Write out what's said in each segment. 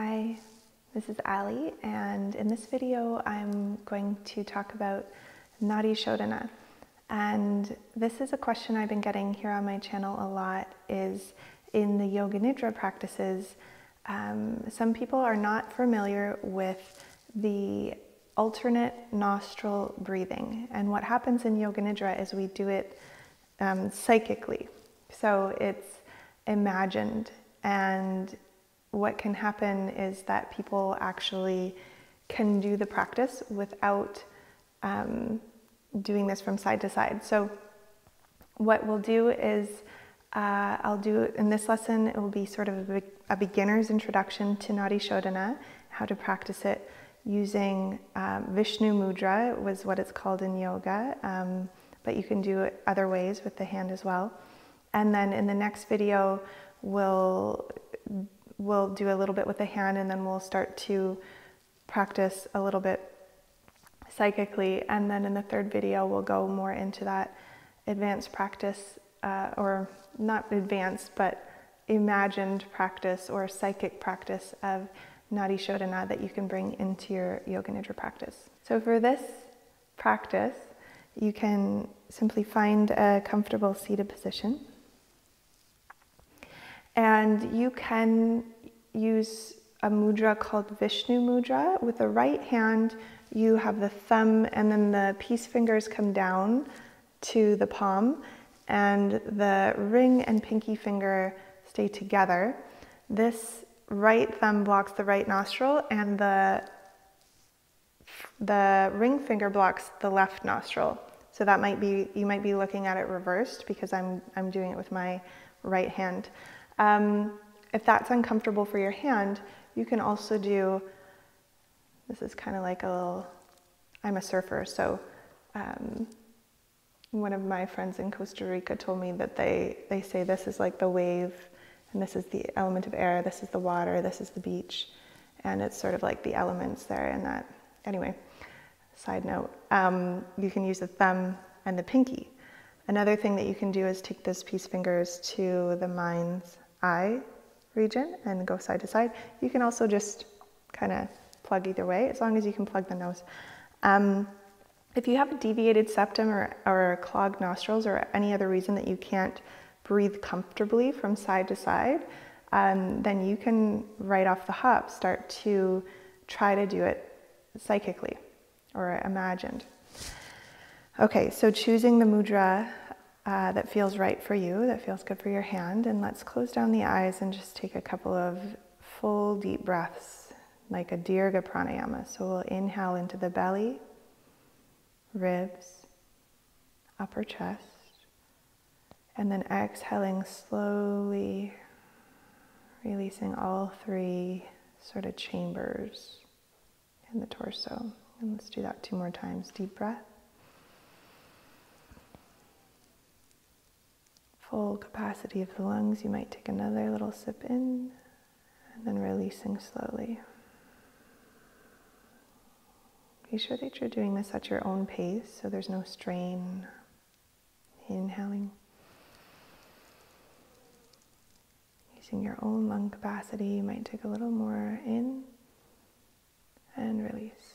Hi, this is Ali, and in this video I'm going to talk about Nadi Shodhana. And this is a question I've been getting here on my channel a lot, is in the Yoga Nidra practices, some people are not familiar with the alternate nostril breathing. And what happens in Yoga Nidra is we do it psychically. So it's imagined, and what can happen is that people actually can do the practice without doing this from side to side. So what we'll do is I'll do in this lesson, it will be sort of a beginner's introduction to Nadi Shodhana, how to practice it using Vishnu Mudra was what it's called in yoga, but you can do it other ways with the hand as well. And then in the next video, we'll do a little bit with the hand, and then we'll start to practice a little bit psychically. And then in the third video, we'll go more into that advanced practice, or not advanced, but imagined practice or psychic practice of Nadi Shodhana that you can bring into your Yoga Nidra practice. So for this practice, you can simply find a comfortable seated position. And you can use a mudra called Vishnu Mudra. With the right hand, you have the thumb, and then the peace fingers come down to the palm, and the ring and pinky finger stay together. This right thumb blocks the right nostril, and the ring finger blocks the left nostril. So that might be, you might be looking at it reversed because I'm doing it with my right hand. If that's uncomfortable for your hand, you can also do, this is kind of like a little, I'm a surfer, so one of my friends in Costa Rica told me that they say this is like the wave, and this is the element of air, this is the water, this is the beach, and it's sort of like the elements there and that. Anyway, side note, you can use the thumb and the pinky. Another thing that you can do is take those peace fingers to the mind's eye region and go side to side. You can also just kind of plug either way, as long as you can plug the nose. If you have a deviated septum or clogged nostrils, or any other reason that you can't breathe comfortably from side to side, then you can right off the hop start to try to do it psychically or imagined. Okay, so choosing the mudra that feels right for you, that feels good for your hand, and let's close down the eyes and just take a couple of full deep breaths, like a dirga pranayama. So we'll inhale into the belly, ribs, upper chest, and then exhaling slowly, releasing all three sort of chambers in the torso. And let's do that 2 more times. Deep breath. Full capacity of the lungs. You might take another little sip in, and then releasing slowly. Be sure that you're doing this at your own pace, so there's no strain. Inhaling. Using your own lung capacity, you might take a little more in, and release.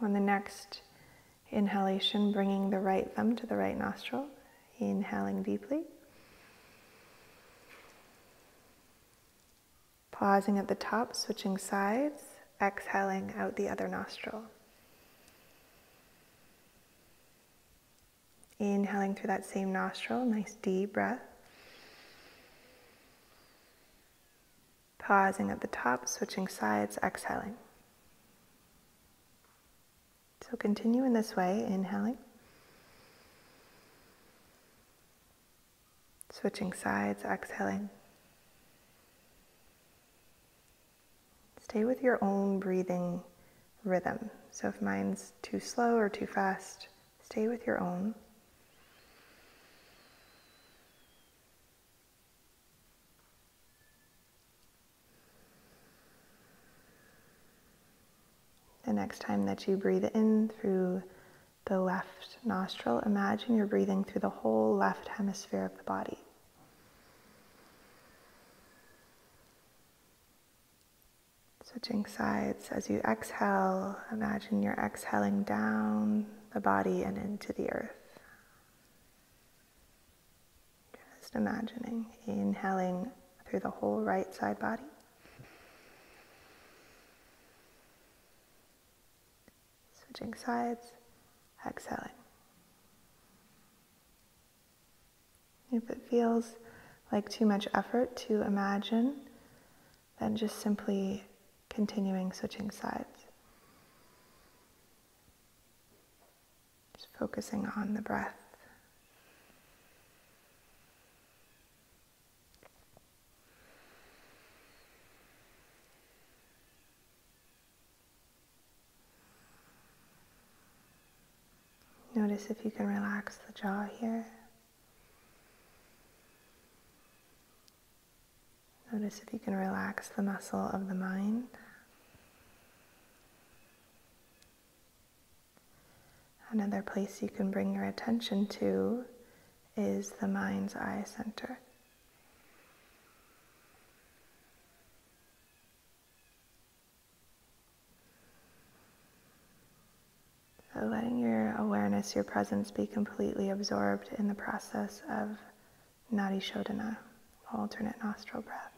On the next inhalation, bringing the right thumb to the right nostril, inhaling deeply. Pausing at the top, switching sides, exhaling out the other nostril. Inhaling through that same nostril, nice deep breath. Pausing at the top, switching sides, exhaling. So continue in this way, inhaling. Switching sides, exhaling. Stay with your own breathing rhythm. So if mine's too slow or too fast, stay with your own. The next time that you breathe in through the left nostril, imagine you're breathing through the whole left hemisphere of the body. Switching sides. As you exhale, imagine you're exhaling down the body and into the earth. Just imagining, inhaling through the whole right side body. Switching sides, exhaling. If it feels like too much effort to imagine, then just simply continuing switching sides. Just focusing on the breath. Notice if you can relax the jaw here. Notice if you can relax the muscle of the mind. Another place you can bring your attention to is the mind's eye center. So letting your awareness, your presence be completely absorbed in the process of Nadi Shodhana, alternate nostril breath.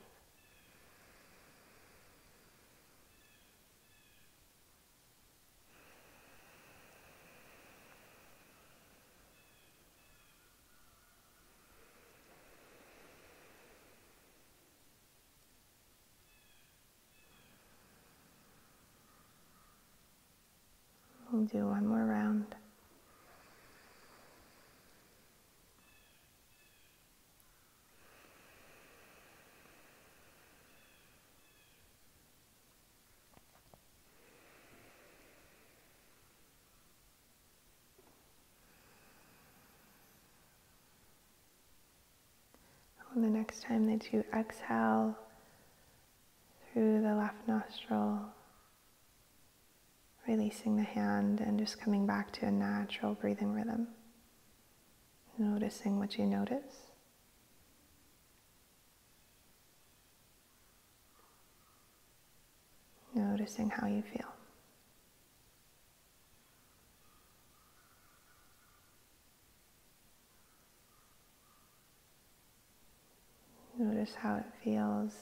We'll do one more round. And the next time that you exhale through the left nostril, releasing the hand and just coming back to a natural breathing rhythm. Noticing what you notice. Noticing how you feel. Notice how it feels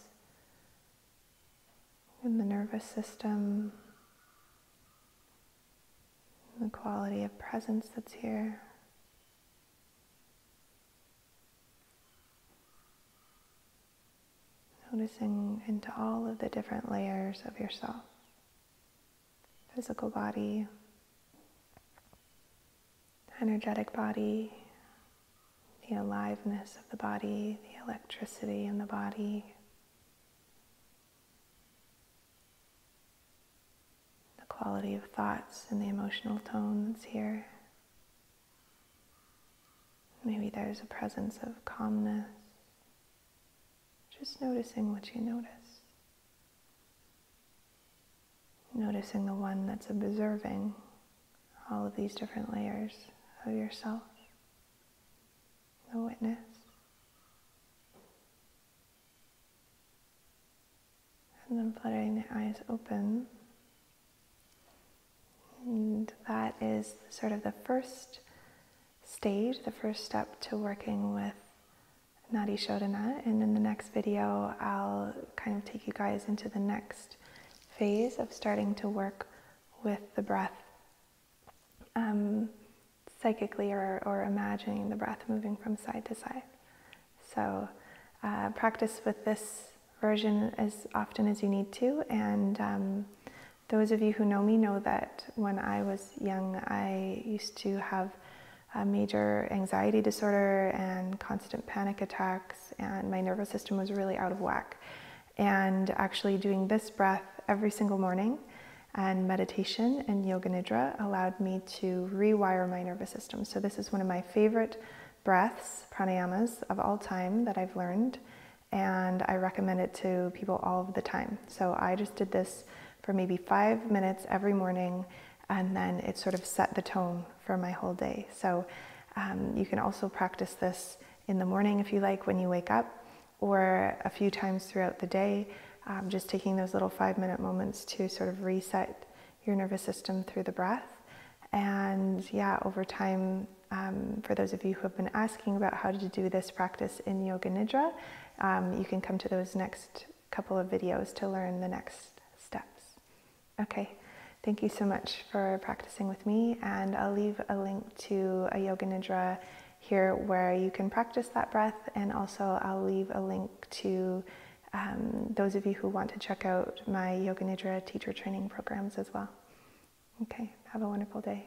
in the nervous system, the quality of presence that's here. Noticing into all of the different layers of yourself. Physical body, energetic body, the aliveness of the body, the electricity in the body, the quality of thoughts and the emotional tone that's here. Maybe there's a presence of calmness. Just noticing what you notice. Noticing the one that's observing all of these different layers of yourself. The witness. And then letting the eyes open. And that is sort of the first stage, the first step to working with Nadi Shodhana. And in the next video, I'll kind of take you guys into the next phase of starting to work with the breath psychically or imagining the breath moving from side to side. So practice with this version as often as you need to. And those of you who know me know that when I was young, I used to have a major anxiety disorder and constant panic attacks, and my nervous system was really out of whack. And actually doing this breath every single morning and meditation and Yoga Nidra allowed me to rewire my nervous system. So this is one of my favorite breaths, pranayamas of all time that I've learned, and I recommend it to people all of the time. So I just did this for maybe 5 minutes every morning, and then it sort of set the tone for my whole day. So you can also practice this in the morning if you like, when you wake up, or a few times throughout the day. just taking those little 5-minute moments to sort of reset your nervous system through the breath. And yeah, over time, for those of you who have been asking about how to do this practice in Yoga Nidra, you can come to those next couple of videos to learn the next steps. Okay, thank you so much for practicing with me, and I'll leave a link to a Yoga Nidra here where you can practice that breath, and also I'll leave a link to those of you who want to check out my Yoga Nidra teacher training programs as well. Okay, have a wonderful day.